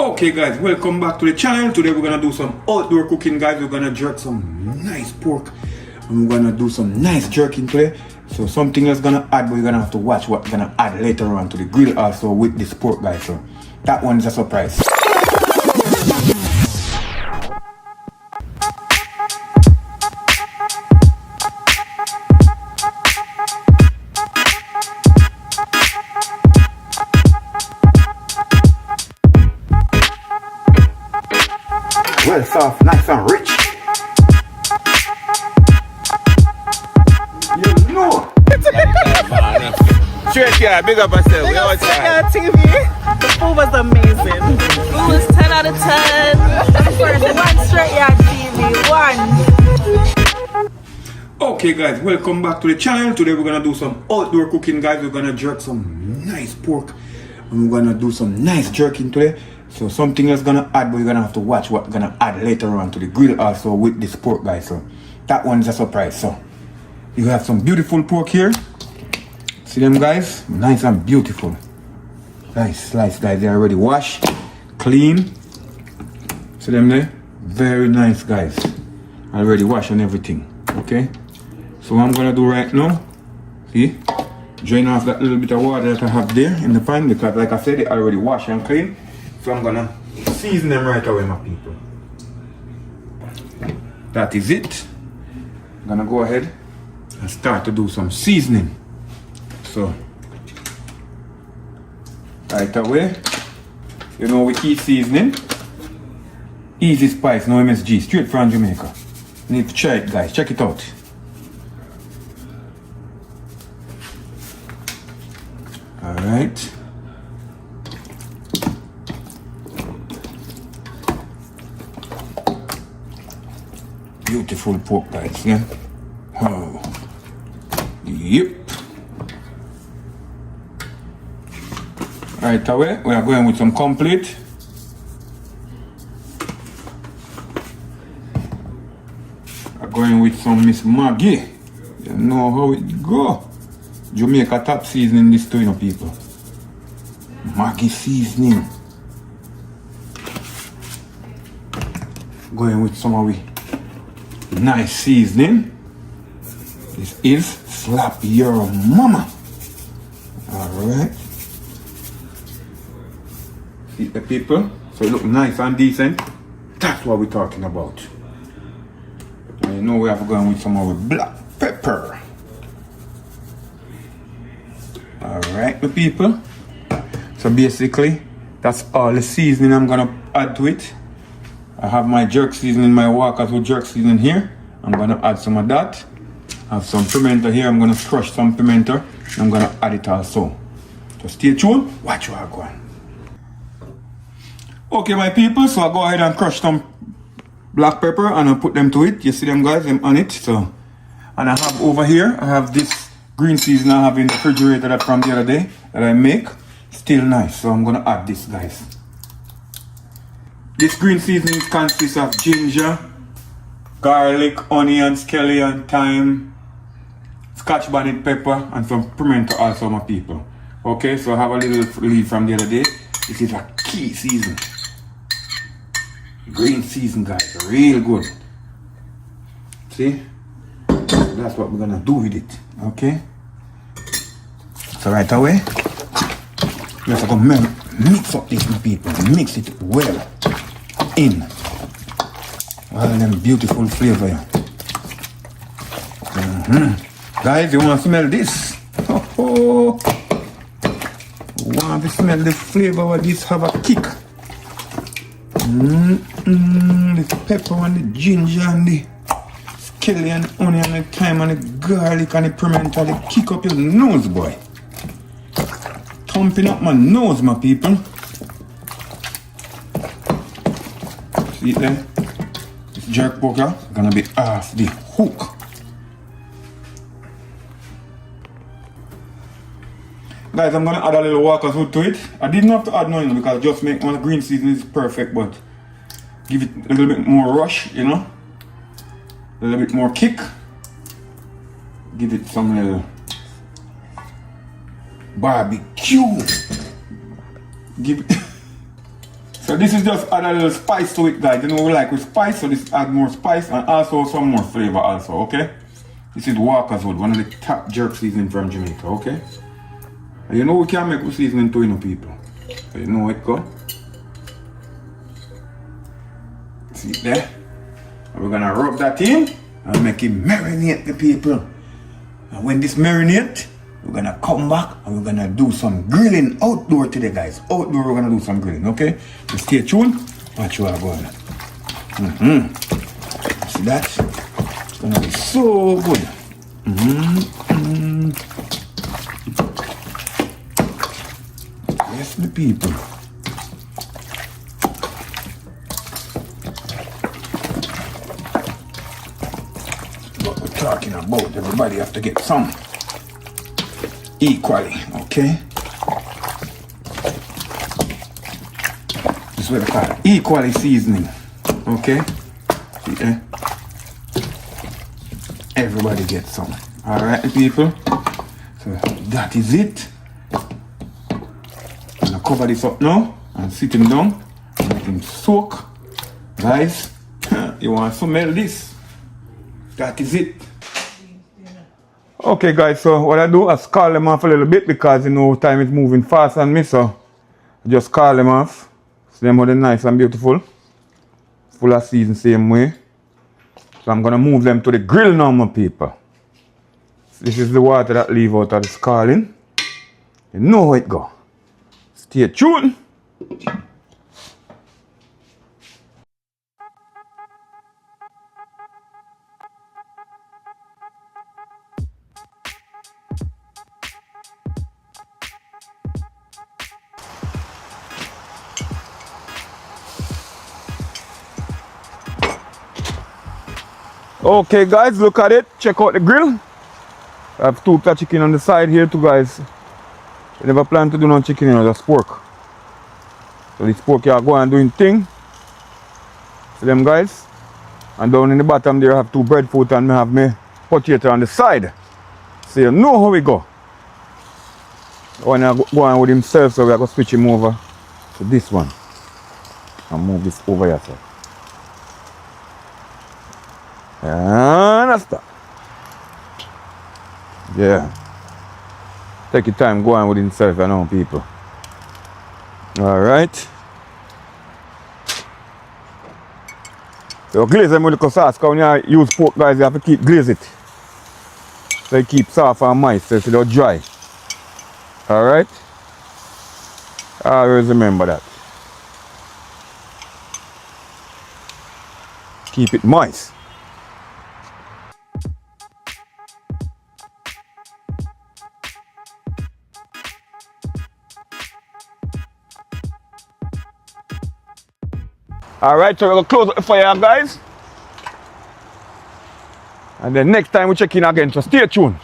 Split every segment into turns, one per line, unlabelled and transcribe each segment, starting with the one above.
Okay guys, welcome back to the channel. Today we're gonna do some outdoor cooking, guys. We're gonna jerk some nice pork and we're gonna do some nice jerking today. So something else gonna add, but you're gonna have to watch what we're gonna add later on to the grill also with this pork, guys. So that one is a surprise. Well soft, nice and rich. You know.
Str8yaad, big up myself.
Big up Str8yaad TV. The food was amazing. Food was 10 out of 10. First one Str8yaad TV, one.
Okay guys, welcome back to the channel. Today we're gonna do some outdoor cooking, guys. We're gonna jerk some nice pork and we're gonna do some nice jerking today. So something else gonna add, but you're gonna have to watch what we're gonna add later on to the grill also with this pork, guys. So that one is a surprise. So you have some beautiful pork here. See them, guys? Nice and beautiful. Nice slice, guys. They're already washed, clean. See them there? Very nice, guys. Already washed and everything. Okay. So what I'm gonna do right now, see, drain off that little bit of water that I have there in the pan, because like I said, they already washed and clean. So I'm gonna season them right away, my people. That is it. I'm gonna go ahead and start to do some seasoning. So right away, you know we eat seasoning. Easy spice, no MSG, straight from Jamaica. You need to try it, guys. Check it out. Alright. Beautiful pork, guys, yeah? Oh. Yep. Right away, we are going with some complete. We are going with some Miss Maggi. You know how it go. Jamaica top seasoning this too, you know, people. Maggi seasoning. Going with some of we nice seasoning. This is slap your mama. Alright. See the people? So it look nice and decent. That's what we're talking about. And you know we have to go with some of the black pepper. Alright, the people. So basically, that's all the seasoning I'm gonna add to it. I have my jerk seasoning, my Walkers with jerk seasoning here. I'm gonna add some of that. I have some pimento here. I'm gonna crush some pimento. I'm gonna add it also. So stay tuned. Watch what I go on. Okay, my people. So I go ahead and crush some black pepper and I put them to it. You see them, guys? I'm on it. So, and I have over here, I have this green seasoning I have in the refrigerator that from the other day that I make. Still nice. So I'm gonna add this, guys. This green seasoning consists of ginger, garlic, onion, scallion, thyme, Scotch bonnet pepper, and some pimento also, my people. Okay, so I have a little leaf from the other day. This is a key season. Green season, guys, real good. See? That's what we're gonna do with it. Okay? So right away, let's go mix up this, my people. Mix it well in. All them beautiful flavor. Guys, you want to smell this? Oh, want to smell the flavor of this? Have a kick. The pepper and the ginger and the scallion, onion and the thyme and the garlic and the pimento. They kick up your nose, boy. Thumping up my nose, my people. See it there? This jerk pork is gonna be off the hook. Guys, I'm gonna add a little Walker's wood to it. I didn't have to add nothing because just make one green seasoning is perfect, but give it a little bit more rush, you know? A little bit more kick. Give it some little barbecue. Give it So this is just add a little spice to it, guys. You know we like with spice, so this add more spice and also some more flavor also, okay? This is Walker's Wood, one of the top jerk seasoning from Jamaica, okay? And you know we can make with seasoning too, you know, people. So you know it go. See it there? And we're gonna rub that in and make it marinate the people. And when this marinate, we're gonna come back and we're gonna do some grilling outdoor today, guys. Outdoor, we're gonna do some grilling, okay? So stay tuned. Watch what I'm going on. See that? It's gonna be so good. Yes, the people. What we're talking about, everybody have to get some. Equally, okay? This is what they call it. Equally seasoning, okay? See there? Everybody gets some. Alright, people? So that is it. I'm gonna cover this up now and sit him down and let him soak. Guys, you want to smell this? That is it. Okay guys, so what I do, I scald them off a little bit because you know time is moving fast on me, so I just scald them off. See them how they're nice and beautiful. Full of season same way. So I'm gonna move them to the grill now, my people. This is the water that leave out of the scalding. You know how it go. Stay tuned. Okay guys, look at it. Check out the grill. I have two of chicken on the side here too, guys. I never plan to do no chicken, you know, just pork. So this pork here go and doing thing. See them guys? And down in the bottom there I have two breadfruit and I have my potato on the side. So you know how we go. When I go on with himself, so we are going to switch him over to this one. And move this over here, sir. And that's that. Yeah. Take your time, go on with himself, you know, people. Alright. So glaze them with the sauce, because when you use pork, guys, you have to keep glaze it. So it keeps soft and moist, so it's not dry. Alright? Always remember that. Keep it moist. Alright, so we're going to close up the fire, guys. And then next time we check in again, so stay tuned.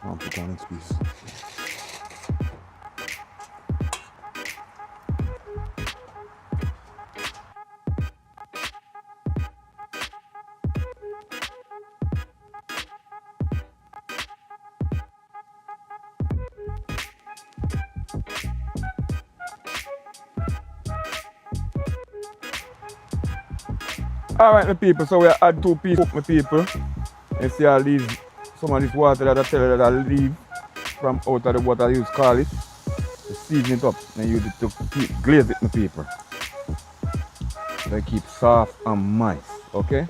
I'll put down next piece. Alright, my people, so we add 2 pieces, my people. You see I leave some of this water that I tell you that I leave from out of the water I use call it. To season it up and use it to keep glaze it, my people. They keep soft and moist, okay?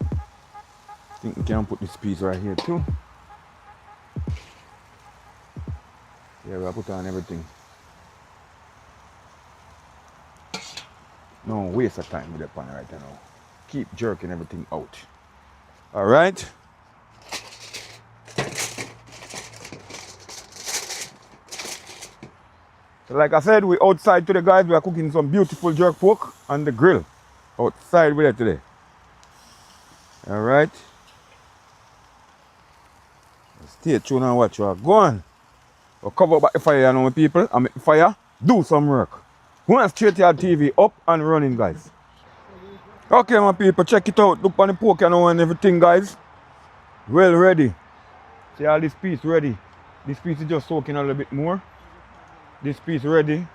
I think we can put this piece right here too. Yeah, we'll put on everything. No waste of time with the pan right now. Keep jerking everything out. Alright? So like I said, we outside today, guys. We are cooking some beautiful jerk pork on the grill. Outside with it today. Alright? Stay tuned and watch what go on. We'll cover back the fire, you know, my people. And make the fire do some work. We want Str8yaad TV up and running, guys. Okay, my people, check it out. Look on the pork, you know, and everything, guys. Well ready. See all this piece ready. This piece is just soaking a little bit more. This piece ready.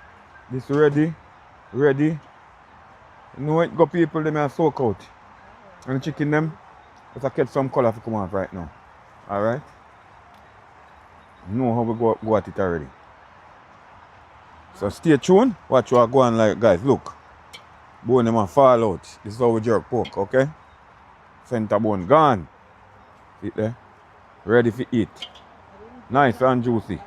This ready. Ready. You know what, go people, they may soak out. And the chicken them, let's get some color to come out right now. Alright? You know how we go at it already. So stay tuned. Watch what go on like, guys. Look. Bone them fall out. This is how we jerk pork, okay? Center bone gone. See it there? Ready for eat. Nice and juicy.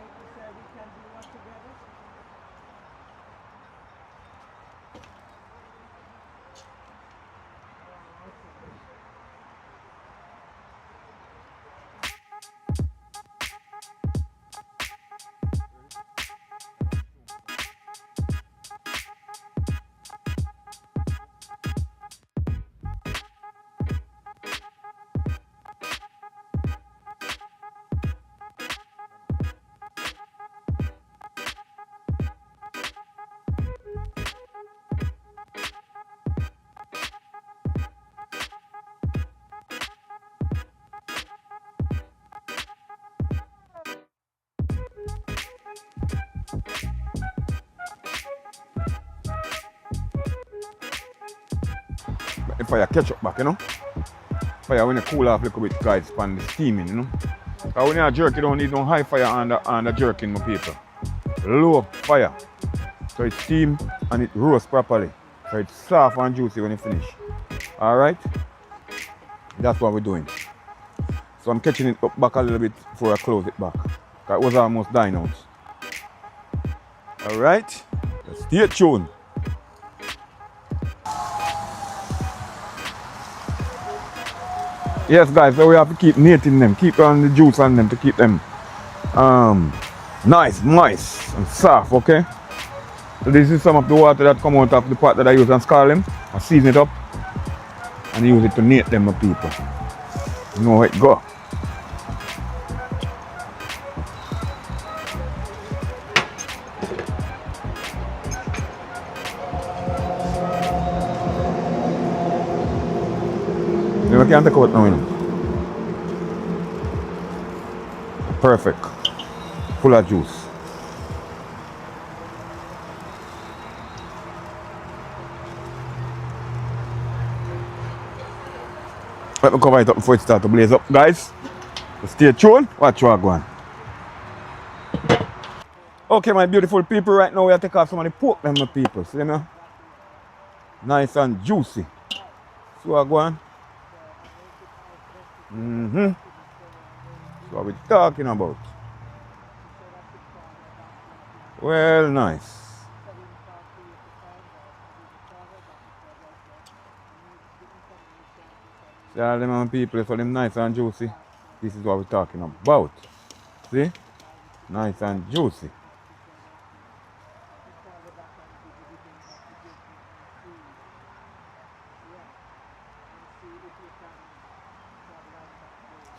The fire catch up back, you know. Fire when you cool off a little bit, guys, pan the steaming, you know. Because when you jerk, you don't need no high fire on the jerking, my people. Low fire. So it steam and it roast properly. So it's soft and juicy when you finish. Alright? That's what we're doing. So I'm catching it up back a little bit before I close it back. Because it was almost dying out. Alright? Stay tuned. Yes, guys, so we have to keep kneading them, keep on the juice on them to keep them nice, moist, and soft, okay? So this is some of the water that come out of the pot that I use on Scallion. I season it up and use it to knead them, my people. You know how it go. I can't take out now, you know. Perfect. Full of juice. Let me cover it up before it starts to blaze up, guys. So stay tuned. Watch what go on. Okay, my beautiful people, right now we are taking off some of the pork, them, my people. See them now? Nice and juicy. See what go on? That's what we're talking about. Well, nice. See all them people, so them nice and juicy. This is what we're talking about. See? Nice and juicy.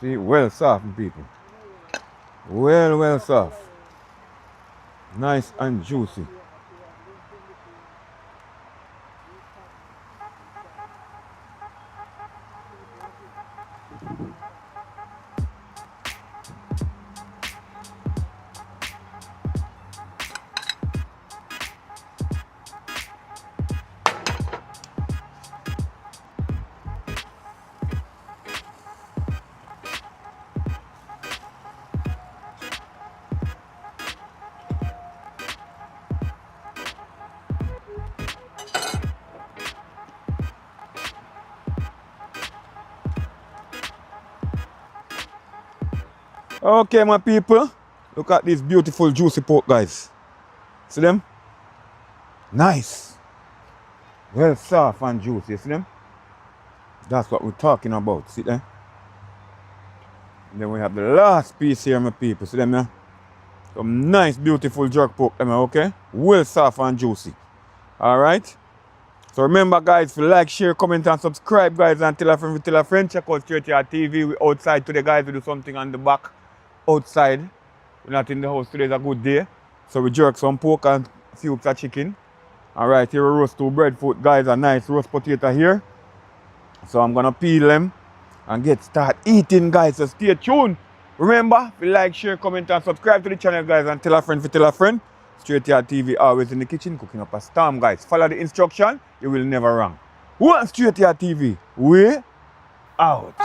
See, well soft, people. Well soft. Nice and juicy. Okay, my people, look at this beautiful juicy pork, guys. See them? Nice. Well soft and juicy, you see them? That's what we're talking about, see them? Then we have the last piece here, my people, see them now? Some nice, beautiful jerk pork, okay? Well soft and juicy. Alright? So remember, guys, if you like, share, comment, and subscribe, guys, and tell a friend, check out Str8yaad TV. We're outside today, guys. We do something on the back outside. We're not in the house today, it's a good day. So we jerk some pork and a few of chicken. Alright, here we roast 2 breadfruit, guys, a nice roast potato here. So I'm gonna peel them and start eating, guys. So stay tuned. Remember, if you like, share, comment, and subscribe to the channel, guys, and tell a friend. Str8yaad TV always in the kitchen cooking up a storm, guys. Follow the instruction, you will never wrong. Who wants Str8yaad TV? We out.